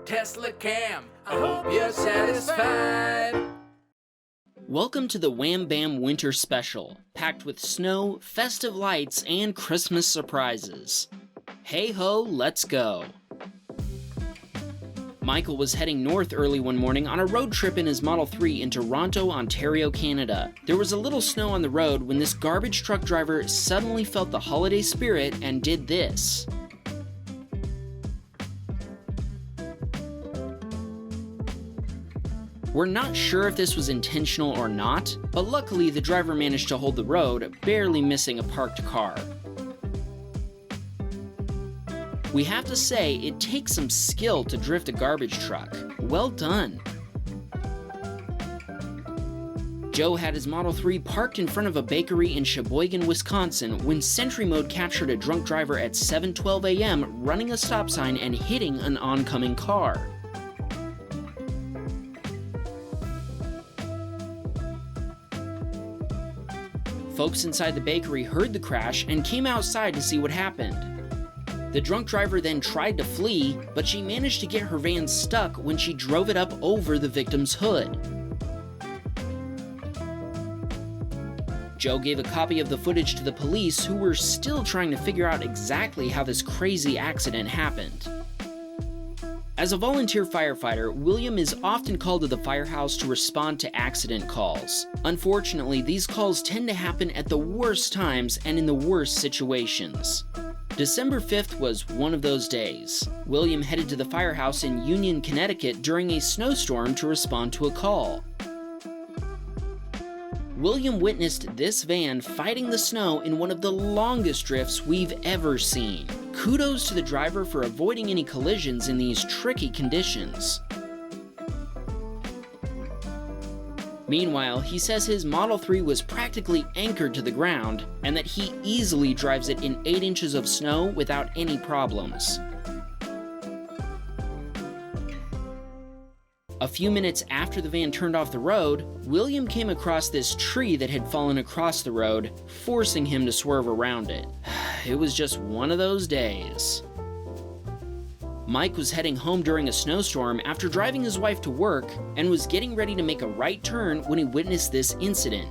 Teslacam. I hope you're satisfied. Welcome to the Wham Bam Winter Special, packed with snow, festive lights, and Christmas surprises. Hey ho, let's go! Michael was heading north early one morning on a road trip in his Model 3 in Toronto, Ontario, Canada. There was a little snow on the road when this garbage truck driver suddenly felt the holiday spirit and did this. We're not sure if this was intentional or not, but luckily the driver managed to hold the road, barely missing a parked car. We have to say, it takes some skill to drift a garbage truck. Well done. Joe had his Model 3 parked in front of a bakery in Sheboygan, Wisconsin when Sentry Mode captured a drunk driver at 7:12 a.m. running a stop sign and hitting an oncoming car. Folks inside the bakery heard the crash and came outside to see what happened. The drunk driver then tried to flee, but she managed to get her van stuck when she drove it up over the victim's hood. Joe gave a copy of the footage to the police, who were still trying to figure out exactly how this crazy accident happened. As a volunteer firefighter, William is often called to the firehouse to respond to accident calls. Unfortunately, these calls tend to happen at the worst times and in the worst situations. December 5th was one of those days. William headed to the firehouse in Union, Connecticut during a snowstorm to respond to a call. William witnessed this van fighting the snow in one of the longest drifts we've ever seen. Kudos to the driver for avoiding any collisions in these tricky conditions. Meanwhile, he says his Model 3 was practically anchored to the ground and that he easily drives it in 8 inches of snow without any problems. A few minutes after the van turned off the road, William came across this tree that had fallen across the road, forcing him to swerve around it. It was just one of those days. Mike was heading home during a snowstorm after driving his wife to work and was getting ready to make a right turn when he witnessed this incident.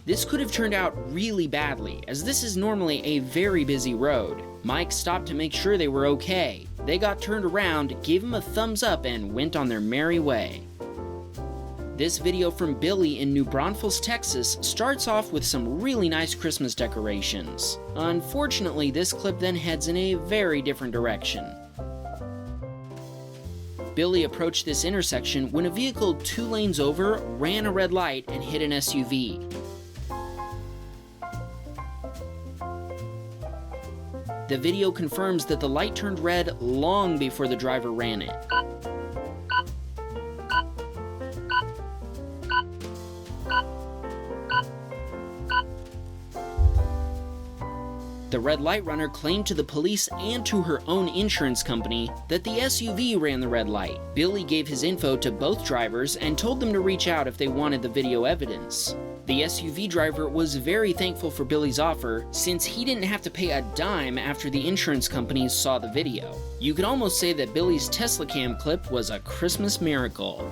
This could have turned out really badly, as this is normally a very busy road. Mike stopped to make sure they were okay. They got turned around, gave him a thumbs up, and went on their merry way. This video from Billy in New Braunfels, Texas starts off with some really nice Christmas decorations. Unfortunately, this clip then heads in a very different direction. Billy approached this intersection when a vehicle 2 lanes over ran a red light and hit an SUV. The video confirms that the light turned red long before the driver ran it. The red light runner claimed to the police and to her own insurance company that the SUV ran the red light. Billy gave his info to both drivers and told them to reach out if they wanted the video evidence. The SUV driver was very thankful for Billy's offer, since he didn't have to pay a dime after the insurance companies saw the video. You could almost say that Billy's Teslacam clip was a Christmas miracle.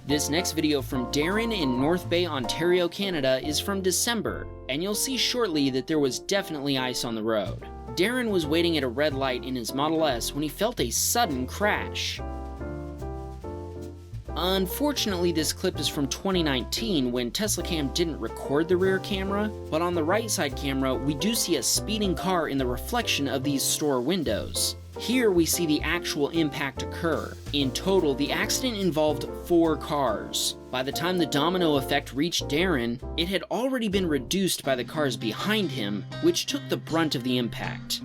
This next video from DARIN in North Bay, Ontario, Canada is from December, and you'll see shortly that there was definitely ice on the road. DARIN was waiting at a red light in his Model S when he felt a sudden crash. Unfortunately, this clip is from 2019 when Teslacam didn't record the rear camera, but on the right side camera we do see a speeding car in the reflection of these store windows. Here we see the actual impact occur. In total, the accident involved 4 cars. By the time the domino effect reached DARIN, it had already been reduced by the cars behind him, which took the brunt of the impact.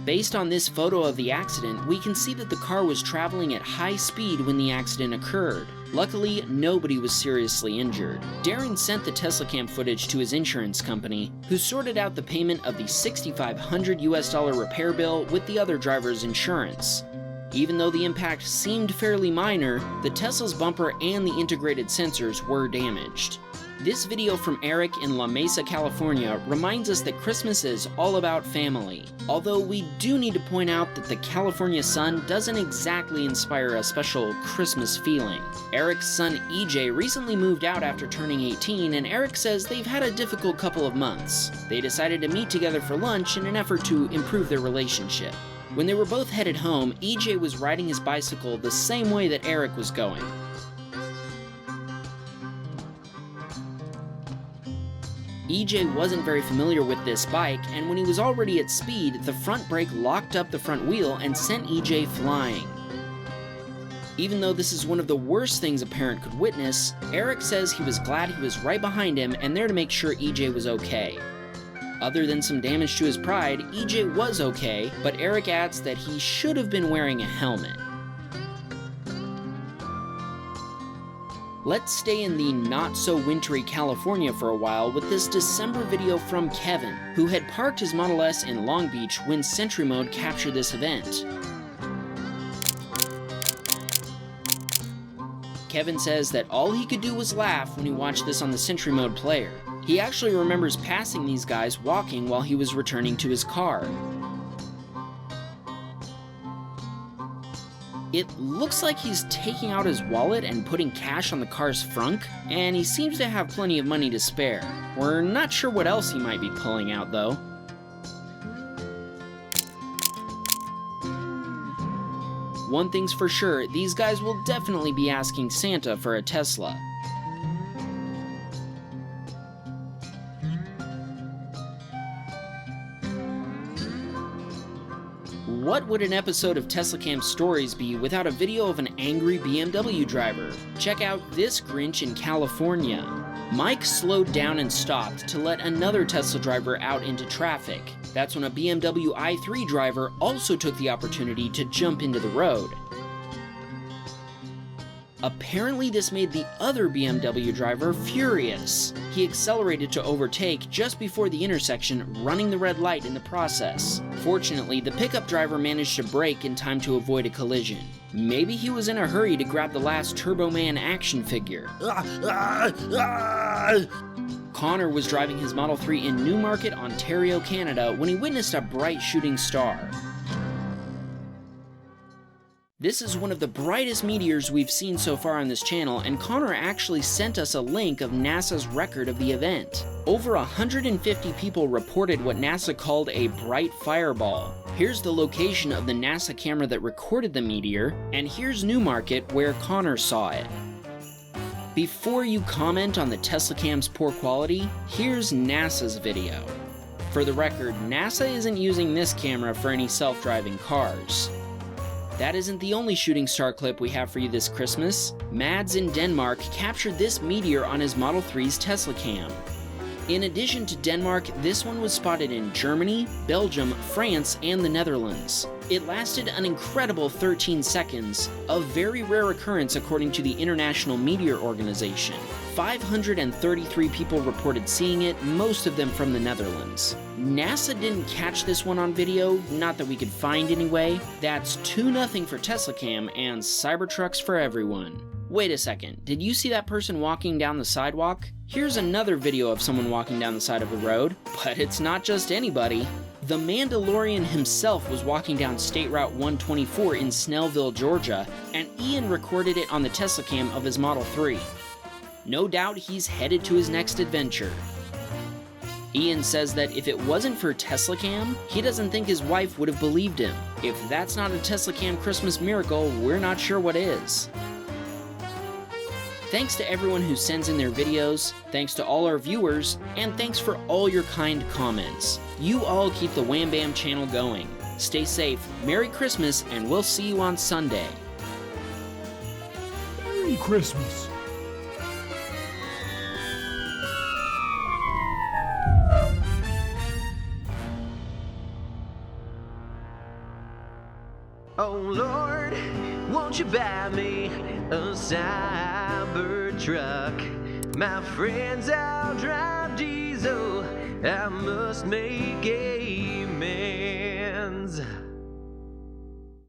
Based on this photo of the accident, we can see that the car was traveling at high speed when the accident occurred. Luckily, nobody was seriously injured. DARIN sent the Teslacam footage to his insurance company, who sorted out the payment of the $6,500 repair bill with the other driver's insurance. Even though the impact seemed fairly minor, the Tesla's bumper and the integrated sensors were damaged. This video from Eric in La Mesa, California reminds us that Christmas is all about family. Although we do need to point out that the California sun doesn't exactly inspire a special Christmas feeling. Eric's son EJ recently moved out after turning 18, and Eric says they've had a difficult couple of months. They decided to meet together for lunch in an effort to improve their relationship. When they were both headed home, EJ was riding his bicycle the same way that Eric was going. EJ wasn't very familiar with this bike, and when he was already at speed, the front brake locked up the front wheel and sent EJ flying. Even though this is one of the worst things a parent could witness, Eric says he was glad he was right behind him and there to make sure EJ was okay. Other than some damage to his pride, EJ was okay, but Eric adds that he should have been wearing a helmet. Let's stay in the not-so-wintry California for a while with this December video from Kevin, who had parked his Model S in Long Beach when Sentry Mode captured this event. Kevin says that all he could do was laugh when he watched this on the Sentry Mode player. He actually remembers passing these guys walking while he was returning to his car. It looks like he's taking out his wallet and putting cash on the car's frunk, and he seems to have plenty of money to spare. We're not sure what else he might be pulling out, though. One thing's for sure, these guys will definitely be asking Santa for a Tesla. What would an episode of Teslacam Stories be without a video of an angry BMW driver? Check out this Grinch in California. Mike slowed down and stopped to let another Tesla driver out into traffic. That's when a BMW i3 driver also took the opportunity to jump into the road. Apparently this made the other BMW driver furious. He accelerated to overtake just before the intersection, running the red light in the process. Fortunately, the pickup driver managed to brake in time to avoid a collision. Maybe he was in a hurry to grab the last Turbo Man action figure. Connor was driving his Model 3 in Newmarket, Ontario, Canada, when he witnessed a bright shooting star. This is one of the brightest meteors we've seen so far on this channel, and Connor actually sent us a link of NASA's record of the event. Over 150 people reported what NASA called a bright fireball. Here's the location of the NASA camera that recorded the meteor, and here's Newmarket where Connor saw it. Before you comment on the Teslacam's poor quality, here's NASA's video. For the record, NASA isn't using this camera for any self-driving cars. That isn't the only shooting star clip we have for you this Christmas. Mads in Denmark captured this meteor on his Model 3's Teslacam. In addition to Denmark, this one was spotted in Germany, Belgium, France, and the Netherlands. It lasted an incredible 13 seconds, a very rare occurrence according to the International Meteor Organization. 533 people reported seeing it, most of them from the Netherlands. NASA didn't catch this one on video, not that we could find anyway. That's 2-0 for Teslacam and Cybertrucks for everyone. Wait a second, did you see that person walking down the sidewalk? Here's another video of someone walking down the side of the road, but it's not just anybody. The Mandalorian himself was walking down State Route 124 in Snellville, Georgia, and Ian recorded it on the Teslacam of his Model 3. No doubt he's headed to his next adventure. Ian says that if it wasn't for Teslacam, he doesn't think his wife would have believed him. If that's not a Teslacam Christmas miracle, we're not sure what is. Thanks to everyone who sends in their videos, thanks to all our viewers, and thanks for all your kind comments. You all keep the Wham Bam channel going. Stay safe, Merry Christmas, and we'll see you on Sunday. Merry Christmas. Oh Lord, won't you buy me a Cybertruck? My friends all drive diesel, I must make amends.